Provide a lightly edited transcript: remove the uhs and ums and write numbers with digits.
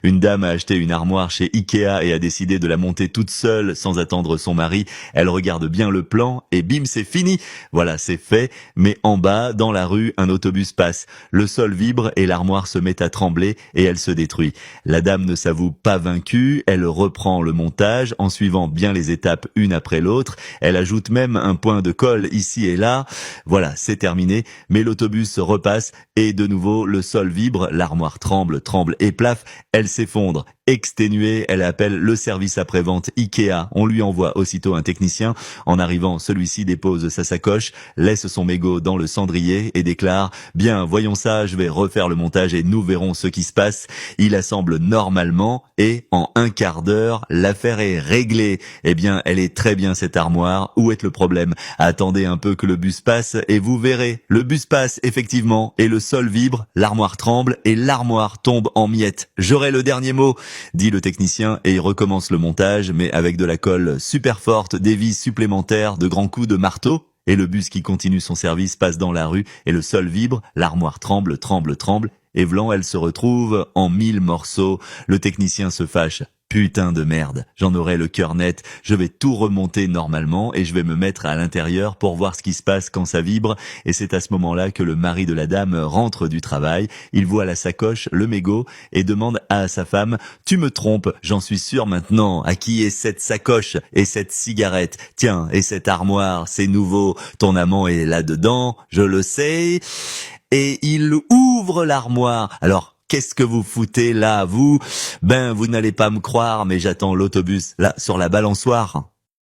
Une dame a acheté une armoire chez Ikea et a décidé de la monter toute seule sans attendre son mari. Elle regarde bien le plan et bim, c'est fini. Voilà, c'est fait. Mais en bas, dans la rue, un autobus passe. Le sol vibre et l'armoire se met à trembler et elle se détruit. La dame ne s'avoue pas vaincue. Elle reprend le montage en suivant bien les étapes une après l'autre. Elle ajoute même un point de colle ici et là. Voilà, c'est terminé. Mais l'autobus repasse et de nouveau, le sol vibre, l'armoire tremble et plaf. Elle s'effondre. Exténuée, elle appelle le service après-vente Ikea. On lui envoie aussitôt un technicien. En arrivant, celui-ci dépose sa sacoche, laisse son mégot dans le cendrier et déclare « Bien, voyons ça, je vais refaire le montage et nous verrons ce qui se passe ». Il assemble normalement et en un quart d'heure, l'affaire est réglée. Eh bien, elle est très bien cette armoire. Où est le problème? Attendez un peu que le bus passe et vous verrez. Le bus passe effectivement et le sol vibre, l'armoire tremble et l'armoire tombe en miettes. J'aurai le dernier mot, dit le technicien et il recommence le montage, mais avec de la colle super forte, des vis supplémentaires, de grands coups de marteau. Et le bus qui continue son service passe dans la rue et le sol vibre, l'armoire tremble. Et vlan, elle se retrouve en 1000 morceaux. Le technicien se fâche. Putain de merde, j'en aurai le cœur net, je vais tout remonter normalement et je vais me mettre à l'intérieur pour voir ce qui se passe quand ça vibre. Et c'est à ce moment-là que le mari de la dame rentre du travail, il voit la sacoche, le mégot et demande à sa femme « Tu me trompes, j'en suis sûr maintenant, à qui est cette sacoche et cette cigarette? Tiens, et cette armoire, c'est nouveau, ton amant est là-dedans, je le sais. » Et il ouvre l'armoire. Alors, qu'est-ce que vous foutez là, vous? Ben, vous n'allez pas me croire, mais j'attends l'autobus, là, sur la balançoire.